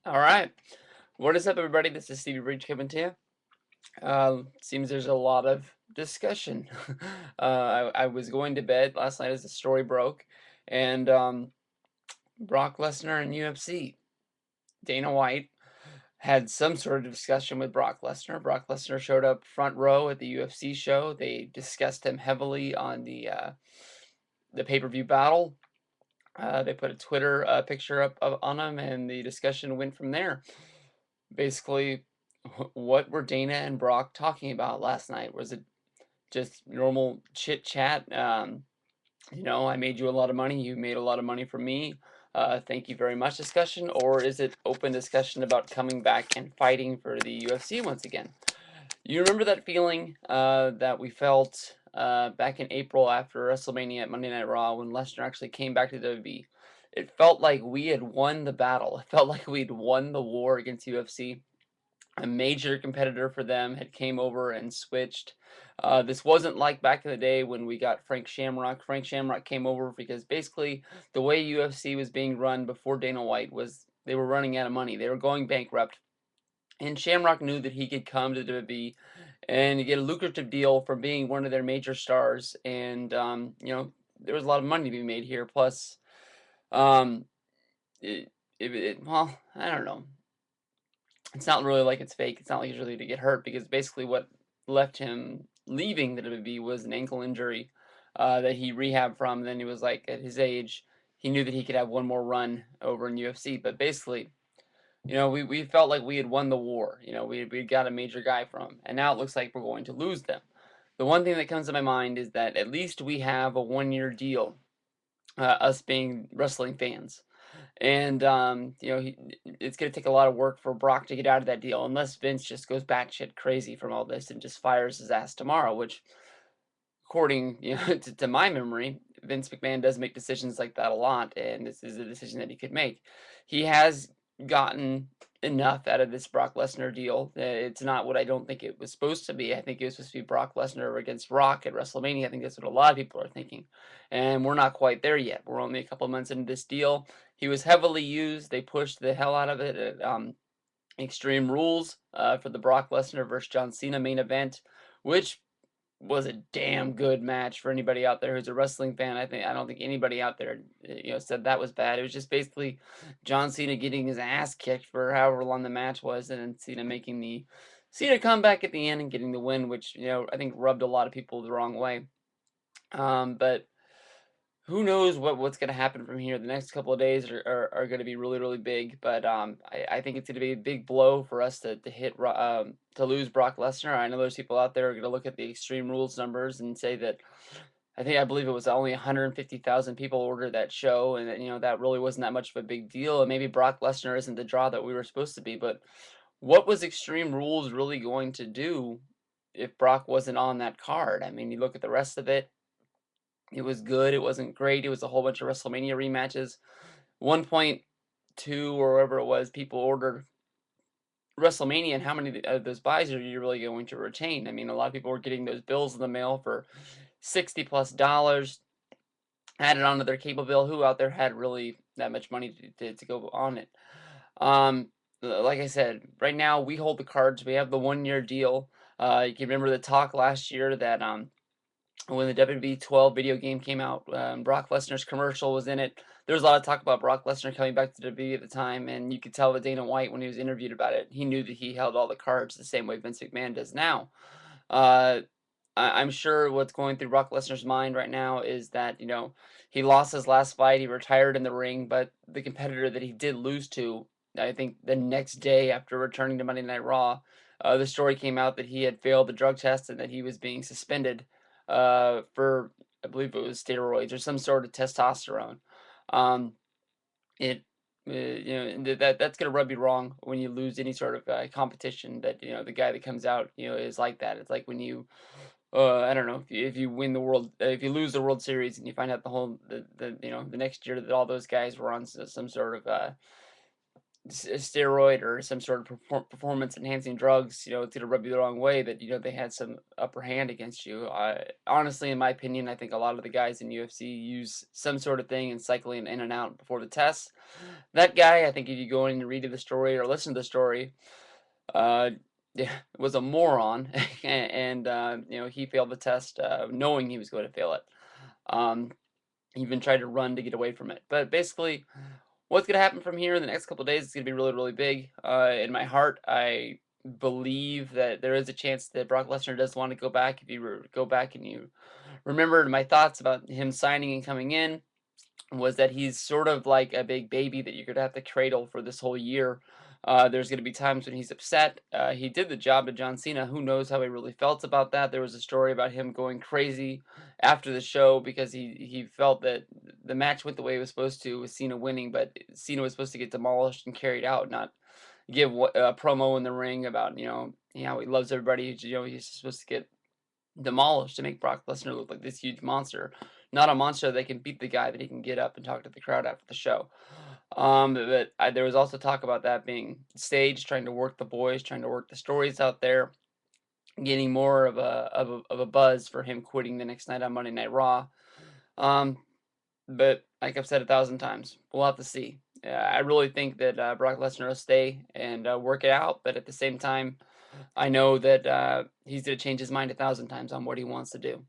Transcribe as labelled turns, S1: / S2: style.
S1: All right. What is up, everybody? This is Stevie Breach coming to you. Seems there's a lot of discussion. I was going to bed last night as the story broke, and Brock Lesnar and UFC. Dana White had some sort of discussion with Brock Lesnar. Brock Lesnar showed up front row at the UFC show. They discussed him heavily on the pay-per-view battle. They put a Twitter picture up on him, and the discussion went from there. Basically, what were Dana and Brock talking about last night? Was it just normal chit chat? I made you a lot of money, you made a lot of money from me. Thank you very much discussion, or is it open discussion about coming back and fighting for the UFC once again? You remember that feeling that we felt back in April after WrestleMania at Monday Night Raw when Lesnar actually came back to WWE? It felt like we had won the battle. It felt like we'd won the war against UFC. A major competitor for them had came over and switched. This wasn't like back in the day when we got Frank Shamrock. Frank Shamrock came over because basically the way UFC was being run before Dana White was they were running out of money. They were going bankrupt. And Shamrock knew that he could come to WWE and get a lucrative deal from being one of their major stars. And, there was a lot of money to be made here. Plus, um, well, I don't know. It's not really like it's fake. It's not like he's really to get hurt because basically what left him leaving the WWE was an ankle injury that he rehabbed from. And then he was like, at his age, he knew that he could have one more run over in UFC. But basically, we felt like we had won the war. We got a major guy from him. And now it looks like we're going to lose them. The one thing that comes to my mind is that at least we have a 1 year deal, us being wrestling fans. And it's going to take a lot of work for Brock to get out of that deal, unless Vince just goes batshit crazy from all this and just fires his ass tomorrow. Which, according to my memory, Vince McMahon does make decisions like that a lot, and this is a decision that he could make. He has gotten enough out of this Brock Lesnar deal. It's not what I don't think it was supposed to be. I think it was supposed to be Brock Lesnar against Rock at WrestleMania. I think that's what a lot of people are thinking, and we're not quite there yet. We're only a couple of months into this deal. He was heavily used. They pushed the hell out of it at Extreme Rules for the Brock Lesnar versus John Cena main event, which was a damn good match for anybody out there who's a wrestling fan. I don't think anybody out there said that was bad. It was just basically John Cena getting his ass kicked for however long the match was, and then Cena making the Cena comeback at the end and getting the win, which I think rubbed a lot of people the wrong way. But who knows what's going to happen from here? The next couple of days are going to be really really big, but I think it's going to be a big blow for us to lose Brock Lesnar. I know there's people out there are going to look at the Extreme Rules numbers and say that I believe it was only 150,000 people ordered that show, and that that really wasn't that much of a big deal. And maybe Brock Lesnar isn't the draw that we were supposed to be, but what was Extreme Rules really going to do if Brock wasn't on that card? I mean, you look at the rest of it. It was good. It wasn't great. It was a whole bunch of WrestleMania rematches. 1.2 or whatever it was, people ordered WrestleMania, and how many of those buys are you really going to retain? I mean, a lot of people were getting those bills in the mail for $60 plus, added onto their cable bill. Who out there had really that much money to go on it? Um, like I said, right now we hold the cards. We have the 1 year deal. You can remember the talk last year that when the WWE 12 video game came out, Brock Lesnar's commercial was in it. There was a lot of talk about Brock Lesnar coming back to WWE at the time, and you could tell that Dana White, when he was interviewed about it, he knew that he held all the cards the same way Vince McMahon does now. Uh, I'm sure what's going through Brock Lesnar's mind right now is that, he lost his last fight, he retired in the ring, but the competitor that he did lose to, I think the next day after returning to Monday Night Raw, the story came out that he had failed the drug test and that he was being suspended for, I believe it was steroids or some sort of testosterone. Um, it that's gonna rub you wrong when you lose any sort of competition that the guy that comes out is like that. It's like when you I don't know if you win the world if you lose the World Series and you find out the next year that all those guys were on some sort of a steroid or some sort of performance enhancing drugs, it's gonna rub you the wrong way that they had some upper hand against you. I honestly, in my opinion, I think a lot of the guys in UFC use some sort of thing and cycling in and out before the test. That guy, I think, if you go in and read the story or listen to the story, uh, yeah, was a moron, and he failed the test, knowing he was going to fail it. Um, even tried to run to get away from it. But basically, what's gonna happen from here in the next couple of days is gonna be really, really big. In my heart, I believe that there is a chance that Brock Lesnar does want to go back. If you go back and you remember my thoughts about him signing and coming in, was that he's sort of like a big baby that you're gonna have to cradle for this whole year. There's gonna be times when he's upset. He did the job to John Cena. Who knows how he really felt about that? There was a story about him going crazy after the show because he felt that the match went the way it was supposed to with Cena winning, but Cena was supposed to get demolished and carried out, not give a promo in the ring about how he loves everybody. He's supposed to get demolished to make Brock Lesnar look like this huge monster, not a monster that can beat the guy that he can get up and talk to the crowd after the show. But there was also talk about that being staged, trying to work the boys, trying to work the stories out there, getting more of a buzz for him quitting the next night on Monday Night Raw. Um, but like I've said 1,000 times, we'll have to see. I really think that Brock Lesnar will stay and work it out, but at the same time, I know that he's gonna change his mind 1,000 times on what he wants to do.